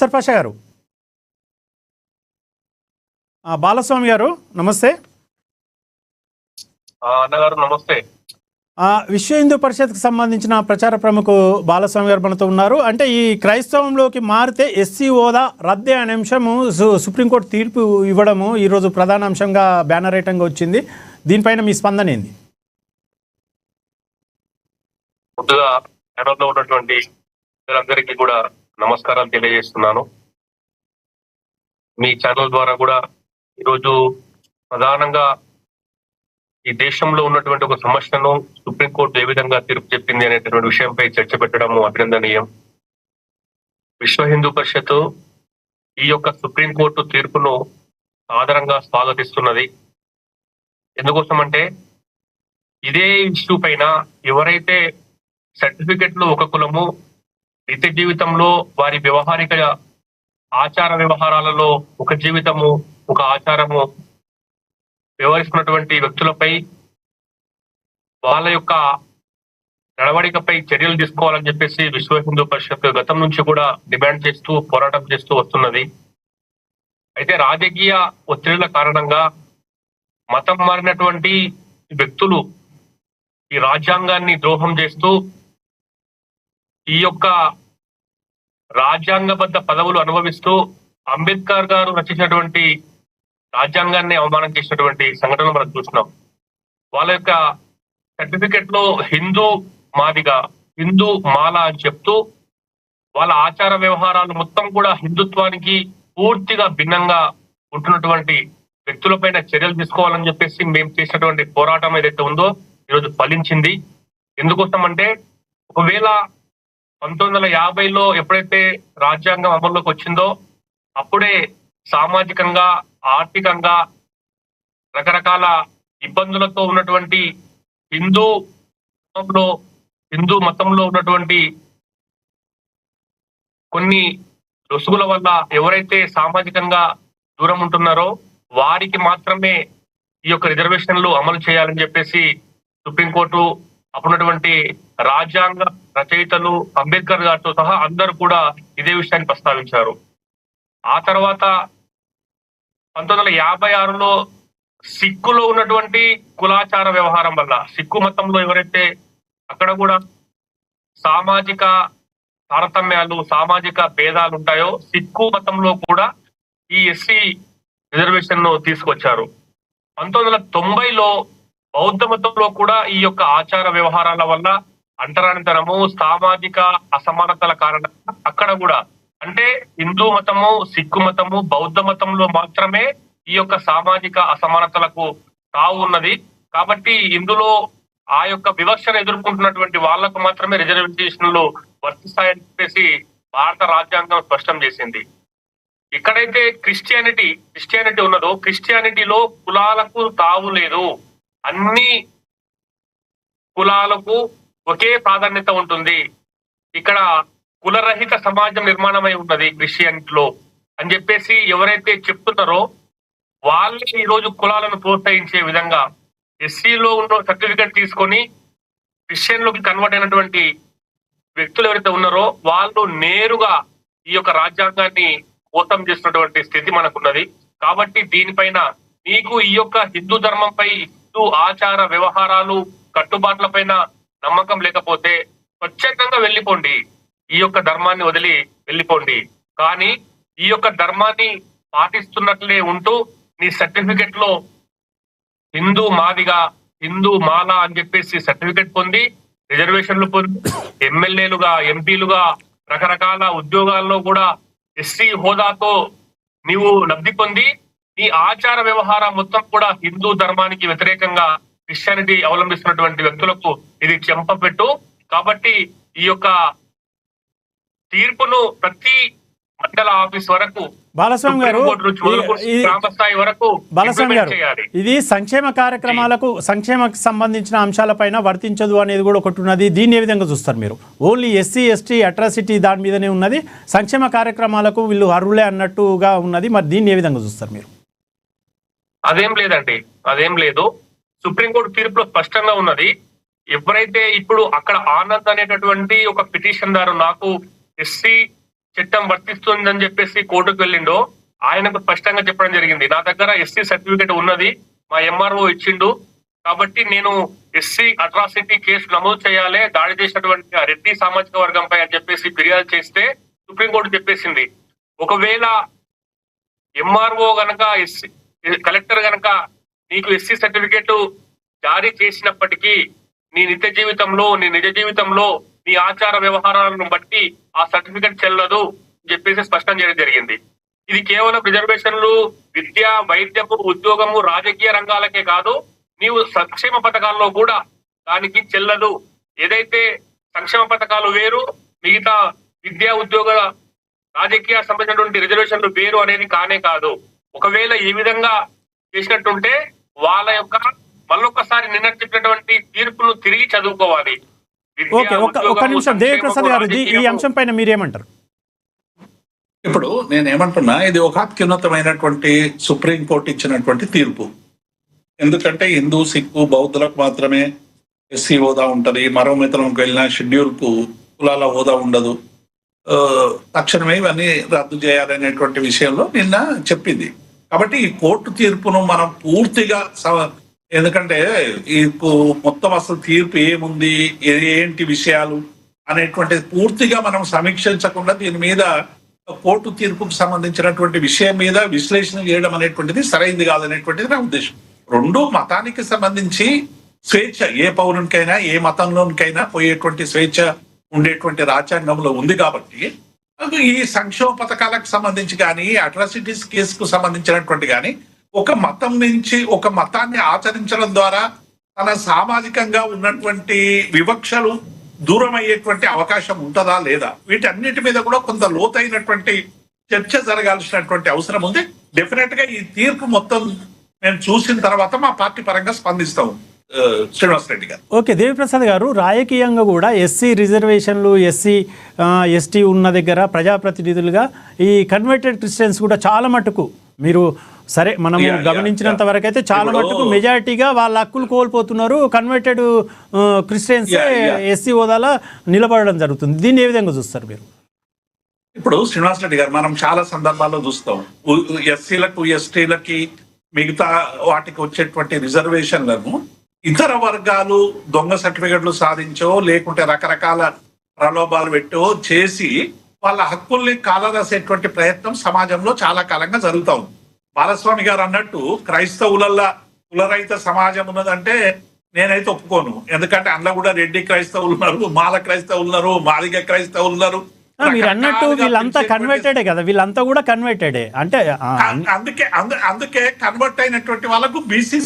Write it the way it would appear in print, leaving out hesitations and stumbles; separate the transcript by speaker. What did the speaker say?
Speaker 1: సర్పాష గారు, బాలస్వామి గారు నమస్తే.
Speaker 2: అన్నగారు నమస్తే.
Speaker 1: విశ్వ హిందూ పరిషత్కి సంబంధించిన ప్రచార ప్రముఖు బాలస్వామి గారు మనతో ఉన్నారు. అంటే ఈ క్రైస్తవంలోకి మారితే ఎస్సీ హోదా రద్దే అనే అంశము సుప్రీంకోర్టు తీర్పు ఇవ్వడము ఈరోజు ప్రధాన అంశంగా బ్యానర్ ఐటంగా వచ్చింది. దీనిపైన మీ స్పందన ఏంది?
Speaker 2: ముందుగా కేరళలో ఉన్నటువంటి అందరికీ కూడా నమస్కారం తెలియజేస్తున్నాను. మీ ఛానల్ ద్వారా కూడా ఈరోజు ప్రధానంగా ఈ దేశంలో ఉన్నటువంటి ఒక సమస్యను సుప్రీంకోర్టు ఏ విధంగా తీర్పు చెప్పింది అనేటువంటి విషయంపై చర్చ పెట్టడం అభినందనీయం. విశ్వ హిందూ పరిషత్ ఈ యొక్క సుప్రీంకోర్టు తీర్పును సాదరంగా స్వాగతిస్తున్నది. ఎందుకోసం అంటే ఇదే ఇష్యూ పైన ఎవరైతే సర్టిఫికెట్లు ఒక కులము, నిత్య జీవితంలో వారి వ్యవహారిక ఆచార వ్యవహారాలలో ఒక జీవితము ఒక ఆచారము వ్యవహరిస్తున్నటువంటి వ్యక్తులపై వాళ్ళ యొక్క నడవడికపై చర్యలు తీసుకోవాలని చెప్పేసి విశ్వ హిందూ పరిషత్ గతం నుంచి కూడా డిమాండ్ చేస్తూ పోరాటం చేస్తూ వస్తున్నది. అయితే రాజకీయ ఒత్తిళ్ల కారణంగా మతం మారినటువంటి వ్యక్తులు ఈ రాజ్యాంగాన్ని ద్రోహం చేస్తూ ఈ యొక్క రాజ్యాంగబద్ధ పదవులు అనుభవిస్తూ అంబేద్కర్ గారు రచించినటువంటి రాజ్యాంగాన్ని అవమానం చేసినటువంటి సంఘటనలు మనం చూస్తున్నాం. వాళ్ళ యొక్క సర్టిఫికెట్ లో హిందూ మాదిగా, హిందూ మాల అని చెప్తూ వాళ్ళ ఆచార వ్యవహారాలు మొత్తం కూడా హిందుత్వానికి పూర్తిగా భిన్నంగా ఉంటున్నటువంటి వ్యక్తులపైన చర్యలు తీసుకోవాలని చెప్పేసి మేము చేసినటువంటి పోరాటం ఏదైతే ఉందో ఈరోజు ఫలించింది. ఎందుకోసం అంటే ఒకవేళ 1950లో ఎప్పుడైతే రాజ్యాంగం అమల్లోకి వచ్చిందో అప్పుడే సామాజికంగా, ఆర్థికంగా రకరకాల ఇబ్బందులతో ఉన్నటువంటి హిందూ మతంలో ఉన్నటువంటి కొన్ని రుసుగుల వల్ల ఎవరైతే సామాజికంగా దూరం ఉంటున్నారో వారికి మాత్రమే ఈ యొక్క రిజర్వేషన్లు అమలు చేయాలని చెప్పేసి సుప్రీంకోర్టు అప్పుడున్నటువంటి రాజ్యాంగ రచయితలు అంబేద్కర్ గారితో సహా అందరూ కూడా ఇదే విషయాన్ని ప్రస్తావించారు. ఆ తర్వాత 1956లో సిక్కులో ఉన్నటువంటి కులాచార వ్యవహారం వల్ల, సిక్కు మతంలో ఎవరైతే అక్కడ కూడా సామాజిక తారతమ్యాలు, సామాజిక భేదాలు ఉంటాయో సిక్కు మతంలో కూడా ఈ ఎస్సీ రిజర్వేషన్ ను తీసుకొచ్చారు. 1990లో బౌద్ధ మతంలో కూడా ఈ యొక్క ఆచార వ్యవహారాల వల్ల అంటరానితనము, సామాజిక అసమానతల కారణంగా అక్కడ కూడా అంటే హిందూ మతము, సిక్కు మతము, బౌద్ధ మతంలో మాత్రమే ఈ యొక్క సామాజిక అసమానతలకు తావు ఉన్నది. కాబట్టి ఇందులో ఆ యొక్క వివక్షను ఎదుర్కొంటున్నటువంటి వాళ్లకు మాత్రమే రిజర్వేషన్లు వర్తిస్తాయని చెప్పేసి భారత రాజ్యాంగం స్పష్టం చేసింది. ఎక్కడైతే క్రిస్టియానిటీ ఉన్నదో క్రిస్టియానిటీలో కులాలకు తావు లేదు. అన్ని కులాలకు ఒకే ప్రాధాన్యత ఉంటుంది. ఇక్కడ కులరహిత సమాజం నిర్మాణమై ఉన్నది క్రిస్టియానిటీలో అని చెప్పేసి ఎవరైతే చెప్తున్నారో వాళ్ళే ఈ రోజు కులాలను ప్రోత్సహించే విధంగా ఎస్సీలో ఉన్న సర్టిఫికెట్ తీసుకొని క్రిస్టియన్ లోకి కన్వర్ట్ అయినటువంటి వ్యక్తులు ఎవరైతే ఉన్నారో వాళ్ళు నేరుగా ఈ యొక్క రాజ్యాంగాన్ని మోసం చేస్తున్నటువంటి స్థితి మనకున్నది. కాబట్టి దీనిపైన మీకు ఈ యొక్క హిందూ ధర్మంపై, హిందూ ఆచార వ్యవహారాలు కట్టుబాట్ల పైన నమ్మకం లేకపోతే స్వచ్ఛందంగా వెళ్ళిపోండి, ఈ యొక్క ధర్మాన్ని వదిలి వెళ్ళిపోండి. కానీ ఈ యొక్క ధర్మాన్ని పాటిస్తున్నట్లే ఉంటూ నీ సర్టిఫికెట్ లో హిందూ మాదిగా, హిందూ మాల అని చెప్పేసి సర్టిఫికెట్ పొంది, రిజర్వేషన్లు పొంది, ఎమ్మెల్యేలుగా, ఎంపీలుగా రకరకాల ఉద్యోగాల్లో కూడా ఎస్సీ హోదాతో నీవు లబ్ధి పొంది నీ ఆచార వ్యవహారం మొత్తం కూడా హిందూ ధర్మానికి వ్యతిరేకంగా క్రిస్టియానిటీ అవలంబిస్తున్నటువంటి వ్యక్తులకు ఇది చెంపపెట్టు. కాబట్టి ఈ యొక్క తీర్పును ప్రతి మండల ఆఫీస్ వరకు,
Speaker 1: బాలస్వామి గారు,
Speaker 2: గ్రామస్థాయి వరకు
Speaker 1: బాలస్వామి గారు, ఇది సంక్షేమ కార్యక్రమాలకు, సంక్షేమకు సంబంధించిన అంశాలపైన వర్తించదు అనేది కూడా ఒకటి ఉన్నది. దీన్ని ఏ విధంగా చూస్తారు మీరు? ఓన్లీ ఎస్సీ ఎస్టీ అట్రాసిటీ దాని మీదనే ఉన్నది, సంక్షేమ కార్యక్రమాలకు వీళ్ళు అర్హులే అన్నట్టుగా ఉన్నది. మరి దీన్ని ఏ విధంగా చూస్తారు మీరు?
Speaker 2: అదేం లేదండి, అదేం లేదు. సుప్రీంకోర్టు తీర్పులో స్పష్టంగా ఉన్నది. ఎవరైతే ఇప్పుడు అక్కడ ఆనంద్ అనేటటువంటి ఒక పిటిషన్ దారు నాకు ఎస్సీ చట్టం వర్తిస్తుందని చెప్పేసి కోర్టుకు వెళ్ళిండో ఆయనకు స్పష్టంగా చెప్పడం జరిగింది. నా దగ్గర ఎస్సీ సర్టిఫికేట్ ఉన్నది, మా ఎంఆర్ఓ ఇచ్చిండు, కాబట్టి నేను ఎస్సీ అట్రాసిటీ కేసు నమోదు చేయాలి దాడి చేసినటువంటి ఆ రెడ్డి సామాజిక వర్గంపై అని చెప్పేసి ఫిర్యాదు చేస్తే సుప్రీంకోర్టు చెప్పేసింది, ఒకవేళ ఎంఆర్ఓ గనక ఎస్సీ కలెక్టర్ గనక నీకు ఎస్సీ సర్టిఫికేట్ జారీ చేసినప్పటికీ నీ నిజ జీవితంలో నీ ఆచార వ్యవహారాలను బట్టి ఆ సర్టిఫికేట్ చెల్లదు అని చెప్పేసి స్పష్టం చేయడం జరిగింది. ఇది కేవలం రిజర్వేషన్లు, విద్య, వైద్యము, ఉద్యోగము, రాజకీయ రంగాలకే కాదు, నీవు సంక్షేమ పథకాల్లో కూడా దానికి చెల్లదు. ఏదైతే సంక్షేమ పథకాలు వేరు, మిగతా విద్యా, ఉద్యోగ, రాజకీయ సంబంధించినటువంటి రిజర్వేషన్లు వేరు అనేది కానే కాదు. ఒకవేళ ఈ విధంగా చేసినట్టుంటే వాళ్ళ యొక్క మళ్ళొక్కసారి నిన్న చెప్పినటువంటి తీర్పును తిరిగి చదువుకోవాలి.
Speaker 1: ఓకే, ఒక నిమిషం దేవిప్రసాద్ గారు, ఈ అంశం పైన మీరేమంటారు?
Speaker 3: ఇప్పుడు నేను ఏమంటున్నా, ఇది ఒక అత్యున్నతమైనటువంటి సుప్రీంకోర్టు ఇచ్చినటువంటి తీర్పు. ఎందుకంటే హిందూ, సిక్కు, బౌద్ధులకు మాత్రమే ఎస్సీ హోదా ఉంటది, మరో మిత్రంకి వెళ్ళిన షెడ్యూల్ కు కులాల హోదా ఉండదు, తక్షణమే ఇవన్నీ రద్దు చేయాలనేటువంటి విషయంలో నిన్న చెప్పింది. కాబట్టి ఈ కోర్టు తీర్పును మనం పూర్తిగా ఎందుకంటే ఈ మొత్తం అసలు తీర్పు ఏముంది, ఏంటి విషయాలు అనేటువంటి పూర్తిగా మనం సమీక్షించకుండా దీని మీద కోర్టు తీర్పుకు సంబంధించినటువంటి విషయం మీద విశ్లేషణ చేయడం అనేటువంటిది సరైంది కాదనేటువంటిది నా ఉద్దేశం. రెండు మతానికి సంబంధించి స్వేచ్ఛ, ఏ పౌరునికైనా ఏ మతంలోనికైనా పోయేటువంటి స్వేచ్ఛ ఉండేటువంటి రాజ్యాంగంలో ఉంది. కాబట్టి ఈ సంక్షేమ పథకాలకు సంబంధించి కానీ, అట్రాసిటీస్ కేసుకు సంబంధించినటువంటి కానీ, ఒక మతం నుంచి ఒక మతాన్ని ఆచరించడం ద్వారా తన సామాజికంగా ఉన్నటువంటి వివక్షలు దూరం అయ్యేటువంటి అవకాశం ఉంటుందా లేదా, వీటన్నిటి మీద కూడా కొంత లోతైనటువంటి చర్చ జరగాల్సినటువంటి అవసరం ఉంది. డెఫినెట్ గా ఈ తీర్పు మొత్తం మేము చూసిన తర్వాత మా పార్టీ పరంగా స్పందిస్తాం. శ్రీనివాస్ రెడ్డి గారు.
Speaker 1: ఓకే, దేవిప్రసాద్ గారు, రాజకీయంగా కూడా ఎస్సీ రిజర్వేషన్లు, ఎస్సీ ఎస్టీ ఉన్న దగ్గర ప్రజాప్రతినిధులుగా ఈ కన్వర్టెడ్ క్రిస్టియన్స్ కూడా చాలా మటుకు మీరు సరే మనము గమనించినంత వరకు అయితే చాలా మటుకు మెజారిటీగా వాళ్ళ హక్కులు కోల్పోతున్నారు. కన్వర్టెడ్ క్రిస్టియన్స్ ఎస్సీ హోదాలో నిలబడడం జరుగుతుంది. దీన్ని ఏ విధంగా చూస్తారు మీరు?
Speaker 3: ఇప్పుడు శ్రీనివాస్ రెడ్డి గారు, మనం చాలా సందర్భాల్లో చూస్తాం ఎస్సీలకు, ఎస్టీలకి, మిగతా వాటికి వచ్చేటువంటి రిజర్వేషన్లను ఇతర వర్గాలు దొంగ సర్టిఫికెట్లు సాధించో లేకుంటే రకరకాల ప్రలోభాలు పెట్టో చేసి వాళ్ళ హక్కుల్ని కాలరాసేటువంటి ప్రయత్నం సమాజంలో చాలా కాలంగా జరుగుతూ ఉంది. బాలస్వామి గారు అన్నట్టు క్రైస్తవులల్లా కులరహిత సమాజం ఉన్నదంటే నేనైతే ఒప్పుకోను. ఎందుకంటే అందులో కూడా రెడ్డి క్రైస్తవులు ఉన్నారు, మాల క్రైస్తవులు ఉన్నారు, మాదిగ క్రైస్తవులు ఉన్నారు.
Speaker 1: మీరు అన్నట్టు వీళ్ళంతా కన్వర్టెడే కదా, వీళ్ళంతా కూడా కన్వర్టెడే. అంటే
Speaker 3: అందుకే కన్వర్ట్ అయినటువంటి వాళ్ళకు బీసీ